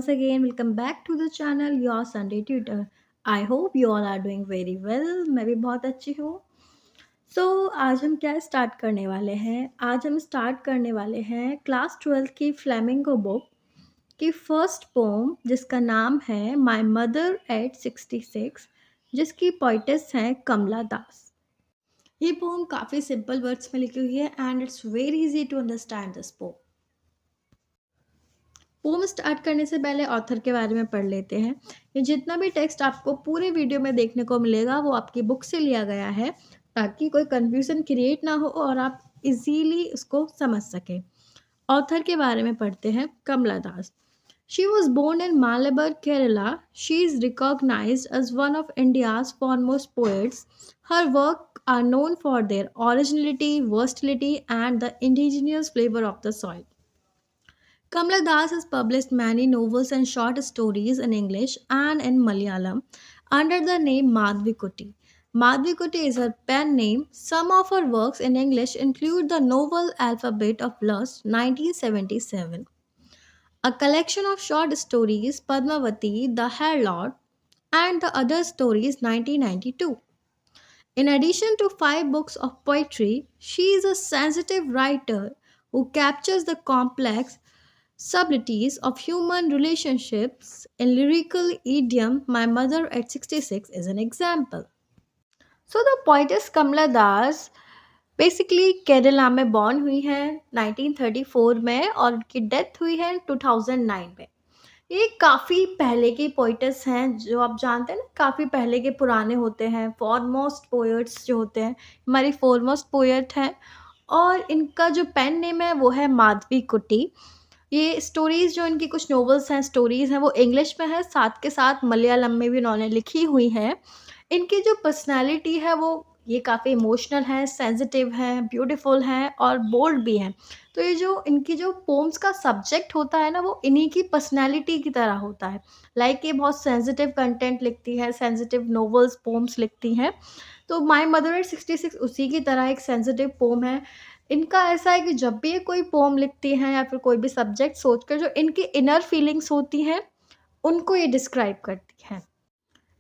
once again, welcome back to the channel Your Sunday Tutor. I hope you all are doing very well. मैं भी बहुत अच्छी हूँ. आज हम क्या स्टार्ट करने वाले हैं? आज हम स्टार्ट करने वाले हैं क्लास 12 की फ्लेमिंगो बुक की फर्स्ट पोम जिसका नाम है माई मदर एट 66, जिसकी पोइटेस हैं कमला दास. ये पोम काफ़ी सिंपल वर्ड्स में लिखी हुई है and it's very easy to understand this poem. Poem start करने से पहले ऑथर के बारे में पढ़ लेते हैं. ये जितना भी टेक्स्ट आपको पूरे वीडियो में देखने को मिलेगा वो आपकी बुक से लिया गया है ताकि कोई कंफ्यूजन क्रिएट ना हो और आप इजीली उसको समझ सकें. ऑथर के बारे में पढ़ते हैं. कमला दास. She was born in Malabar, Kerala. She is recognized as one of India's foremost poets. Her work are known for their originality, versatility, and the indigenous flavor of the soil. Kamala Das has published many novels and short stories in English and in Malayalam under the name Madhvi Kuti. Madhvi Kuti is her pen name. Some of her works in English include the novel Alphabet of Lust 1977, a collection of short stories Padmavati, The Harlot, and the other stories 1992. In addition to 5 books of poetry, she is a sensitive writer who captures the complex subtleties of human relationships in lyrical idiom. My Mother at 66 is an example. The poetess Kamala Das basically Kerala में born हुई हैं 1934 में और उनकी death हुई है 2009 में. ये काफ़ी पहले की पोइट्स हैं जो आप जानते हैं ना, काफ़ी पहले के पुराने होते हैं. फॉरमोस्ट पोएट्स जो होते हैं हमारी फॉरमोस्ट पोएट हैं और इनका जो पेन नेम है वो है माधवी कुट्टी. ये स्टोरीज़ जो इनकी कुछ नॉवेल्स हैं, स्टोरीज़ हैं, वो इंग्लिश में है, साथ के साथ मलयालम में भी इन्होंने लिखी हुई हैं. इनकी जो पर्सनैलिटी है वो ये काफ़ी इमोशनल हैं, सेंसिटिव हैं, ब्यूटीफुल हैं और बोल्ड भी हैं. तो ये जो इनकी जो पोम्स का सब्जेक्ट होता है ना, वो इन्हीं की पर्सनैलिटी की तरह होता है. ये बहुत सेंसिटिव कंटेंट लिखती है, सेंसिटिव नॉवेल्स, पोम्स लिखती हैं. तो माई मदर एट 66 उसी की तरह एक सेंसिटिव पोम है. इनका ऐसा है कि जब भी ये कोई पोम लिखती हैं या फिर कोई भी सब्जेक्ट सोचकर जो इनकी इनर फीलिंग्स होती हैं, उनको ये डिस्क्राइब करती हैं.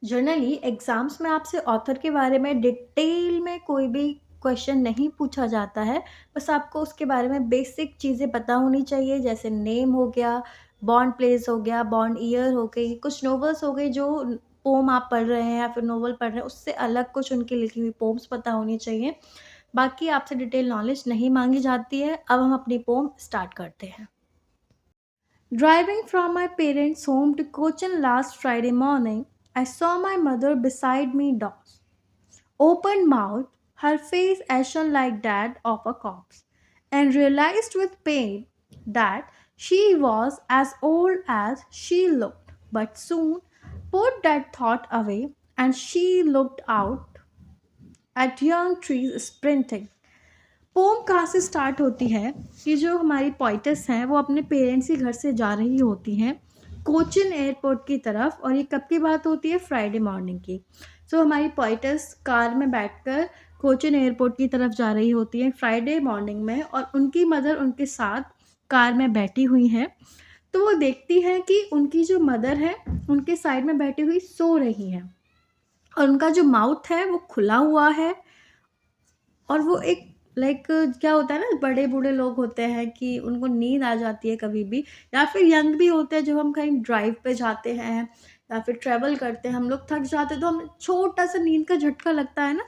जनरली एग्ज़ाम्स में आपसे ऑथर के बारे में डिटेल में कोई भी क्वेश्चन नहीं पूछा जाता है. बस आपको उसके बारे में बेसिक चीज़ें पता होनी चाहिए, जैसे नेम हो गया, बॉर्न प्लेस हो गया, बॉर्न ईयर हो गई, कुछ नॉवेल्स हो गई जो पोम आप पढ़ रहे हैं या फिर नॉवल पढ़ रहे हैं उससे अलग कुछ उनकी लिखी हुई पोम्स पता होनी चाहिए. बाकी आपसे डिटेल नॉलेज नहीं मांगी जाती है. अब हम अपनी पोम स्टार्ट करते हैं. Driving from my parents' home to Cochin last Friday morning, I saw my mother beside me dozed, open mouthed, her face ashen like that of a corpse, and realized with pain that she was as old as she looked. But soon put that thought away, and she looked out at young trees sprinting. Poem कहाँ से start होती है कि जो हमारी poet's हैं वो अपने पेरेंट्स के घर से जा रही होती हैं कोचिन एयरपोर्ट की तरफ. और ये कब की बात होती है? फ्राइडे मॉर्निंग की. हमारी पोइटस कार में बैठकर कोचिन एयरपोर्ट की तरफ जा रही होती हैं फ्राइडे मॉर्निंग में और उनकी मदर उनके साथ कार में बैठी हुई हैं. तो वो देखती हैं कि उनकी जो मदर है उनके साइड में बैठी हुई सो रही हैं और उनका जो माउथ है वो खुला हुआ है. और वो एक क्या होता है ना, बड़े बूढ़े लोग होते हैं कि उनको नींद आ जाती है कभी भी, या फिर यंग भी होते हैं जब हम कहीं ड्राइव पे जाते हैं या फिर ट्रैवल करते हैं, हम लोग थक जाते हैं तो हमें छोटा सा नींद का झटका लगता है ना.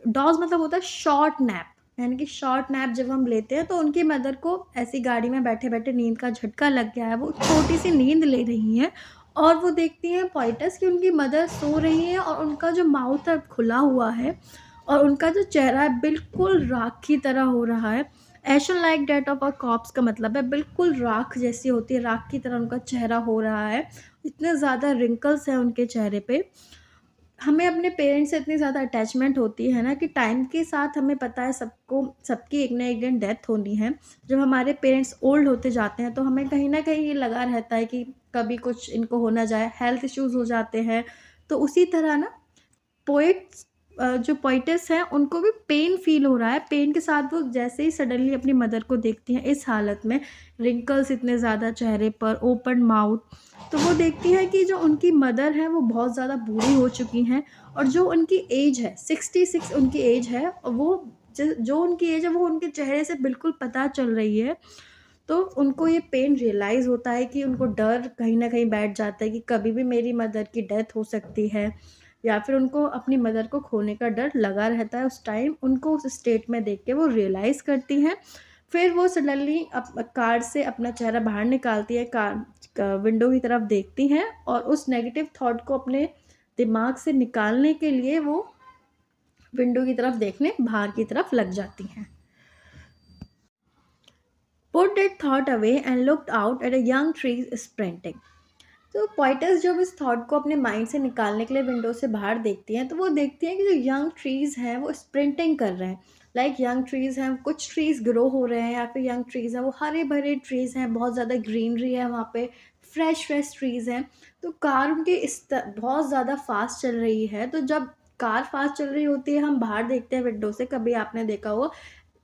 डॉज मतलब होता है शॉर्ट नैप, यानी कि शॉर्ट नैप जब हम लेते हैं तो उनकी मदर को ऐसी गाड़ी में बैठे बैठे नींद का झटका लग गया है, वो छोटी सी नींद ले रही हैं और वो देखती हैं पोइटस कि उनकी मदर सो रही है और उनका जो माउथ है खुला हुआ है और उनका जो चेहरा है बिल्कुल राख की तरह हो रहा है. Ashen like that of a corpse का मतलब है बिल्कुल राख जैसी होती है, राख की तरह उनका चेहरा हो रहा है. इतने ज़्यादा रिंकल्स हैं उनके चेहरे पे. हमें अपने पेरेंट्स से इतनी ज़्यादा अटैचमेंट होती है ना कि टाइम के साथ हमें पता है सबको सबकी एक ना एक दिन डेथ होनी है. जब हमारे पेरेंट्स ओल्ड होते जाते हैं तो हमें कहीं ना कहीं ये लगा रहता है कि कभी कुछ इनको हो ना जाए, हेल्थ इश्यूज़ हो जाते हैं. तो उसी तरह ना पोइट्स जो पोएटेस हैं उनको भी पेन फ़ील हो रहा है। पेन के साथ वो जैसे ही सडनली अपनी मदर को देखती हैं इस हालत में, रिंकल्स इतने ज़्यादा चेहरे पर, ओपन माउथ, तो वो देखती हैं कि जो उनकी मदर हैं वो बहुत ज़्यादा बूढ़ी हो चुकी हैं और जो उनकी एज है 66 उनकी एज है और वो जो उनकी एज है वो उनके चेहरे से बिल्कुल पता चल रही है। तो उनको ये पेन रियलाइज़ होता है कि उनको डर कहीं न कहीं बैठ जाता है कि कभी भी मेरी मदर की डेथ हो सकती है या फिर उनको अपनी मदर को खोने का डर लगा रहता है उस टाइम, उनको उस स्टेट में देख के वो रियलाइज़ करती हैं। फिर वो सडनली कार से अपना चेहरा बाहर निकालती है, विंडो की तरफ देखती हैं और उस नेगेटिव थॉट को अपने दिमाग से निकालने के लिए वो विंडो की तरफ देखने बाहर की तरफ लग जाती हैं। Put that thought away and looked out at a young tree sprinting. तो पोएटस जब इस थॉट को अपने माइंड से निकालने के लिए विंडो से बाहर देखती हैं तो वो देखती हैं कि जो यंग ट्रीज़ हैं वो स्प्रिंटिंग कर रहे हैं। लाइक यंग ट्रीज़ हैं, कुछ ट्रीज़ ग्रो हो रहे हैं या फिर यंग ट्रीज़ हैं वो हरे भरे ट्रीज़ हैं, बहुत ज़्यादा ग्रीनरी है वहाँ पे, फ्रेश फ्रेश ट्रीज़ हैं। तो कार उनके बहुत ज़्यादा फास्ट चल रही है, तो जब कार फास्ट चल रही होती है हम बाहर देखते हैं विंडो से, कभी आपने देखा हो,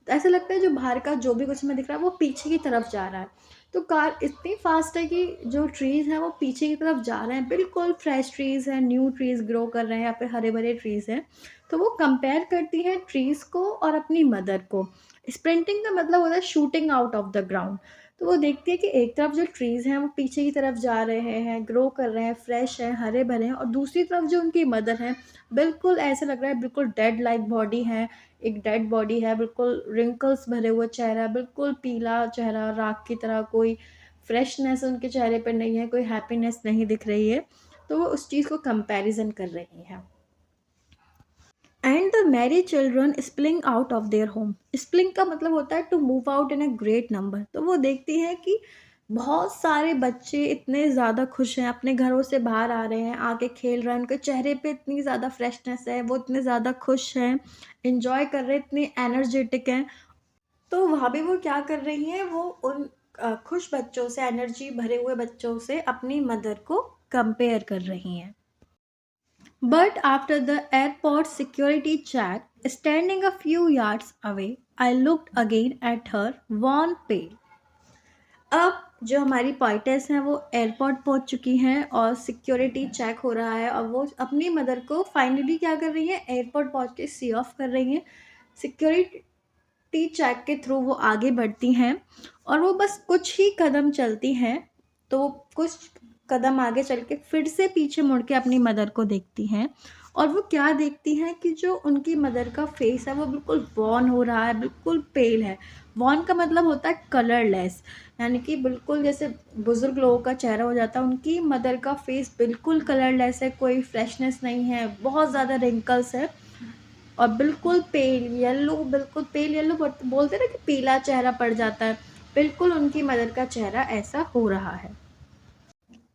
तो ऐसा लगता है जो बाहर का जो भी कुछ हमें दिख रहा है वो पीछे की तरफ जा रहा है। तो कार इतनी फास्ट है कि जो ट्रीज़ हैं वो पीछे की तरफ जा रहे हैं, बिल्कुल फ्रेश ट्रीज़ हैं, न्यू ट्रीज़ ग्रो कर रहे हैं या फिर हरे-भरे ट्रीज़ हैं। तो वो कंपेयर करती हैं ट्रीज़ को और अपनी मदर को। स्प्रिंटिंग का मतलब होता है shooting out of the ground. तो वो देखती है कि एक तरफ जो ट्रीज़ हैं वो पीछे की तरफ जा रहे हैं, ग्रो कर रहे हैं, फ्रेश हैं, हरे-भरे हैं और दूसरी तरफ जो उनकी मदर हैं, बिल्कुल ऐसा लग रहा है बिल्कुल डेड लाइक बॉडी है, एक डेड बॉडी है, बिल्कुल रिंकल्स भरे हुए चेहरा, बिल्कुल पीला चेहरा, राख की तरह, कोई फ्रेशनेस उनके चेहरे पे नहीं है, कोई हैप्पीनेस नहीं दिख रही है। तो वो उस चीज़ को कंपैरिज़न कर रही हैं। And the married children spilling out of their home. Spilling का मतलब होता है to move out in a great number. तो वो देखती हैं कि बहुत सारे बच्चे इतने ज़्यादा खुश हैं, अपने घरों से बाहर आ रहे हैं, आके खेल रहे हैं, उनके चेहरे पे इतनी ज़्यादा फ्रेशनेस है, वो इतने ज़्यादा खुश हैं, एन्जॉय कर रहे हैं, इतने एनर्जेटिक हैं। तो वहाँ भी वो क्या कर रही हैं, वो उन खुश बच्चों से, एनर्जी भरे हुए बच्चों से अपनी मदर को कंपेयर कर रही हैं। But after the airport security check, standing a few yards away, I looked again at her, worn pale. अब जो हमारी पोएटेस हैं वो एयरपोर्ट पहुंच चुकी हैं और सिक्योरिटी चेक हो रहा है और वो अपनी मदर को फाइनली क्या कर रही हैं, एयरपोर्ट पहुंच के सी ऑफ कर रही हैं। सिक्योरिटी चेक के थ्रू वो आगे बढ़ती हैं और वो बस कुछ ही कदम चलती हैं, तो वो कुछ कदम आगे चल के फिर से पीछे मुड़ के अपनी मदर को देखती हैं और वो क्या देखती हैं कि जो उनकी मदर का फेस है वो बिल्कुल वॉर्न हो रहा है, बिल्कुल पेल है। वॉर्न का मतलब होता है कलरलेस, यानी कि बिल्कुल जैसे बुज़ुर्ग लोगों का चेहरा हो जाता है, उनकी मदर का फेस बिल्कुल कलरलेस है, कोई फ्रेशनेस नहीं है, बहुत ज़्यादा रिंकल्स है और बिल्कुल पेल येलो, बिल्कुल पेल येलो बोलते हैं ना कि पीला चेहरा पड़ जाता है, बिल्कुल उनकी मदर का चेहरा ऐसा हो रहा है।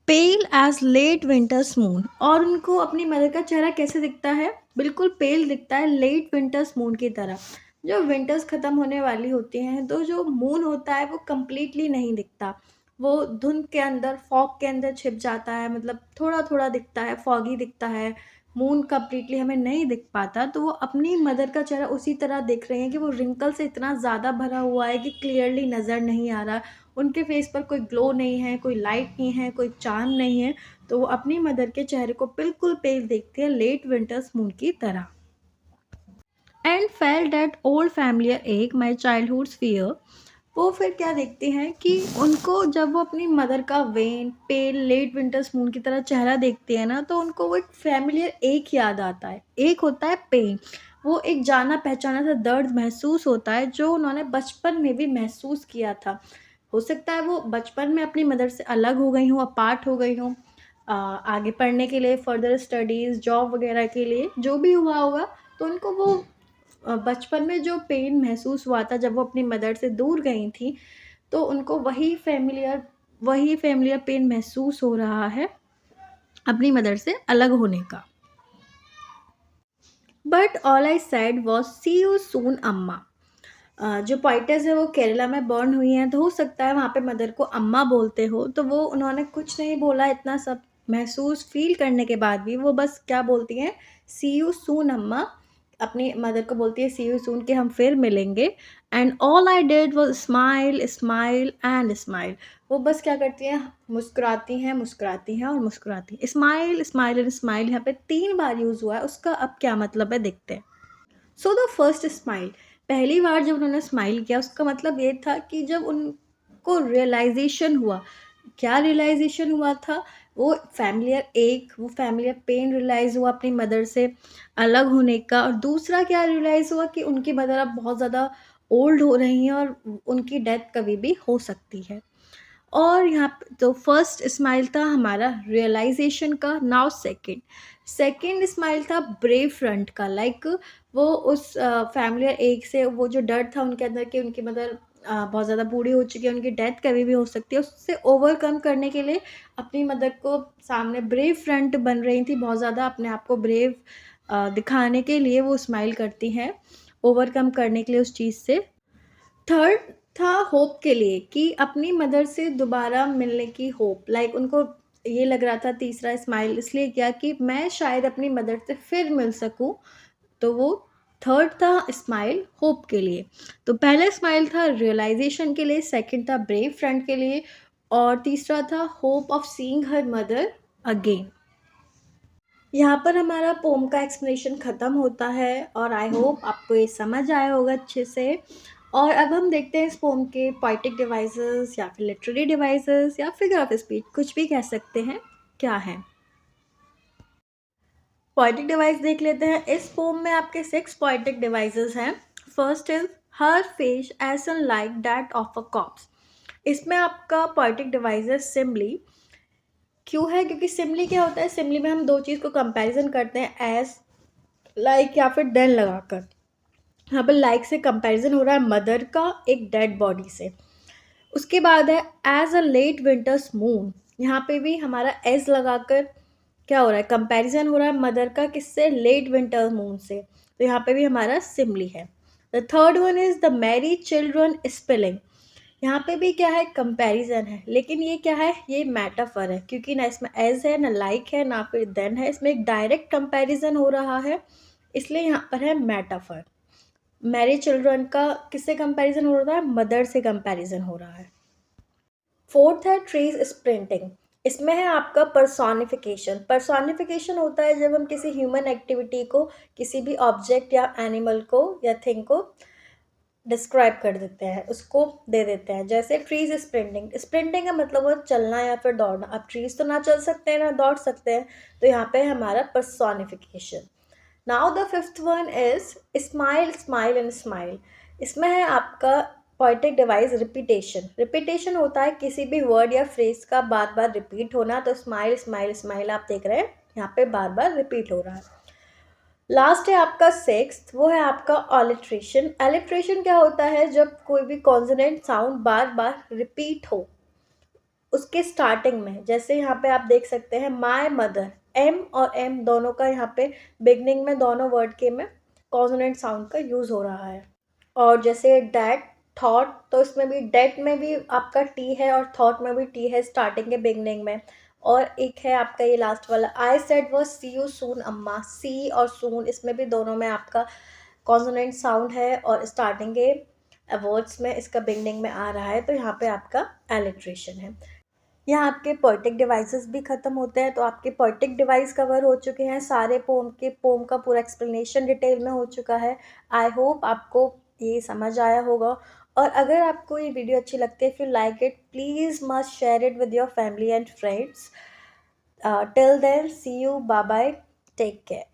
पेल एज लेट विंटर्स मून। और उनको अपनी मदर का चेहरा कैसे दिखता है, बिल्कुल पेल दिखता है, लेट विंटर्स मून की तरह। जो विंटर्स ख़त्म होने वाली होती हैं तो जो मून होता है वो कम्प्लीटली नहीं दिखता, वो धुंध के अंदर, फॉग के अंदर छिप जाता है, मतलब थोड़ा थोड़ा दिखता है, फॉगी दिखता है, मून कम्प्लीटली हमें नहीं दिख पाता। तो वो अपनी मदर का चेहरा उसी तरह दिख रही हैं कि वो रिंकल से इतना ज़्यादा भरा हुआ है कि क्लियरली नज़र नहीं आ रहा, उनके फेस पर कोई ग्लो नहीं है, कोई लाइट नहीं है, कोई चार्म नहीं है। तो वो अपनी मदर के चेहरे को बिल्कुल पेल देखती है, लेट विंटर्स मून की तरह। And felt that old familiar एक माई चाइल्डहुड्स फियर। वो फिर क्या देखते हैं कि उनको जब वो अपनी मदर का wan pale late winter's moon की तरह चेहरा देखते हैं ना, तो उनको वो एक फैमिलियर एक याद आता है। एक होता है पेन, वो एक जाना पहचाना सा दर्द महसूस होता है जो उन्होंने बचपन में भी महसूस किया था। हो सकता है वो बचपन में अपनी मदर से अलग हो गई हों, अपार्ट हो गई हों, आगे पढ़ने के लिए, फर्दर स्टडीज़, जॉब वगैरह के लिए, जो भी हुआ होगा। तो उनको वो बचपन में जो पेन महसूस हुआ था जब वो अपनी मदर से दूर गई थी, तो उनको वही फ़ैमिलियर पेन महसूस हो रहा है अपनी मदर से अलग होने का। But all I said was see you soon Amma. जो पोएटेस है वो केरला में बॉर्न हुई हैं, तो हो सकता है वहाँ पे मदर को अम्मा बोलते हो, तो वो उन्होंने कुछ नहीं बोला, इतना सब महसूस फ़ील करने के बाद भी वो बस क्या बोलती हैं, सी यू सून अम्मा। अपनी मदर को बोलती है सी यू सून कि हम फिर मिलेंगे, and all I did was smile smile and smile. वो बस क्या करती हैं, मुस्कुराती हैं मुस्कुराती हैं और मुस्कुराती हैं। स्माइल स्माइल एंड स्माइल यहाँ पे 3 बार यूज़ हुआ है, उसका अब क्या मतलब है देखते हैं। सो द फर्स्ट स्माइल, पहली बार जब उन्होंने स्माइल किया उसका मतलब ये था कि जब उनको रियलाइजेशन हुआ, क्या रियलाइजेशन हुआ था, वो फैमिलियर एक, वो फैमिलियर पेन रियलाइज़ हुआ अपनी मदर से अलग होने का, और दूसरा क्या रियलाइज़ हुआ कि उनकी मदर अब बहुत ज़्यादा ओल्ड हो रही हैं और उनकी डेथ कभी भी हो सकती है। और यहाँ पे तो फर्स्ट स्माइल था हमारा रियलाइजेशन का। नाउ सेकंड, सेकंड स्माइल था ब्रेव फ्रंट का। लाइक वो उस फैमिलियर एक से वो जो डर था उनके अंदर कि उनकी मदर बहुत ज़्यादा बूढ़ी हो चुकी है, उनकी डेथ कभी भी हो सकती है, उससे ओवरकम करने के लिए अपनी मदर को सामने ब्रेव फ्रंट बन रही थी, बहुत ज़्यादा अपने आप को ब्रेव दिखाने के लिए वो स्माइल करती हैं, ओवरकम करने के लिए उस चीज़ से। थर्ड था होप के लिए कि अपनी मदर से दोबारा मिलने की होप। लाइक उनको ये लग रहा था, तीसरा स्माइल इसलिए किया कि मैं शायद अपनी मदर से फिर मिल सकूं, तो वो थर्ड था स्माइल होप के लिए। तो पहला स्माइल था रियलाइजेशन के लिए, सेकंड था ब्रेव फ्रंट के लिए, और तीसरा था hope of seeing her mother again. यहाँ पर हमारा पोम का एक्सप्लेनेशन ख़त्म होता है, और आई होप आपको ये समझ आया होगा अच्छे से। और अब हम देखते हैं इस पोम के पोएटिक डिवाइसेस या फिर लिटरेरी डिवाइसेस या फिगर ऑफ स्पीच, कुछ भी कह सकते हैं, क्या है। पोएटिक डिवाइस देख लेते हैं। इस पोम में आपके 6 पोएटिक डिवाइसेस हैं। First is her face as like that of a corpse. इसमें आपका पोएटिक डिवाइस है सिमली। क्यों है, क्योंकि सिमली क्या होता है, सिमली में हम दो चीज़ को कंपैरिजन करते हैं, एज लाइक या फिर देन लगाकर। यहाँ पर लाइक से कंपैरिजन हो रहा है मदर का एक डेड बॉडी से। उसके बाद है as a late winter's moon. यहाँ पे भी हमारा एज लगाकर क्या हो रहा है, कंपैरिजन हो रहा है मदर का किससे, लेट विंटर मून से। तो यहाँ पे भी हमारा सिमली है। The third one is the married children spelling. यहाँ पे भी क्या है, कंपैरिजन है, लेकिन ये क्या है, ये मेटाफर है, क्योंकि ना इसमें एज है ना लाइक है ना फिर देन है, इसमें एक डायरेक्ट कंपैरिजन हो रहा है, इसलिए यहाँ पर है मेटाफर। मैरी चिल्ड्रन का किससे कंपैरिजन हो रहा है, मदर से कंपैरिजन हो रहा है। फोर्थ है ट्रेस स्प्रिंटिंग। इसमें है आपका पर्सोनिफिकेशन। पर्सोनिफिकेशन होता है जब हम किसी ह्यूमन एक्टिविटी को, किसी भी ऑब्जेक्ट या एनिमल को या थिंग को डिस्क्राइब कर देते हैं, उसको दे देते हैं। जैसे ट्रीज स्प्रिंटिंग, स्प्रिंटिंग का मतलब है चलना या फिर दौड़ना। अब ट्रीज तो ना चल सकते हैं ना दौड़ सकते हैं, तो यहाँ पे हमारा personification. Now the fifth one is smile smile and smile. इसमें है आपका पोएटिक डिवाइस रिपीटेशन। रिपीटेशन होता है किसी भी वर्ड या फ्रेज का बार बार रिपीट होना, तो स्माइल स्माइल स्माइल आप देख रहे हैं यहाँ पे बार बार रिपीट हो रहा है। लास्ट है आपका सिक्स्थ, वो है आपका ऑलिट्रेशन। एलिट्रेशन क्या होता है, जब कोई भी कॉन्सोनेंट साउंड बार बार रिपीट हो उसके स्टार्टिंग में। जैसे यहाँ पे आप देख सकते हैं माय मदर, एम और एम दोनों का यहाँ पे बिगनिंग में दोनों वर्ड के में कॉन्सोनेंट साउंड का यूज़ हो रहा है। और जैसे डैट, थॉट, तो इसमें भी डेट में भी आपका टी है और थॉट में भी टी है स्टार्टिंग के बिगनिंग में। और एक है आपका ये लास्ट वाला, आई सेड वो सी यू सून अम्मा। सी और सून इसमें भी दोनों में आपका कॉन्सोनेंट साउंड है और स्टार्टिंग के वर्ड्स में इसका बिगनिंग में आ रहा है, तो यहाँ पे आपका एलिट्रेशन है। यहाँ आपके पोएटिक डिवाइसेस भी ख़त्म होते हैं। तो आपके पोएटिक डिवाइस कवर हो चुके हैं, सारे पोम का पूरा एक्सप्लेनेशन डिटेल में हो चुका है। आई होप आपको ये समझ आया होगा। और अगर आपको ये वीडियो अच्छी लगती है, if you like it please must share it with your family and friends. Till then see you, bye bye, take care.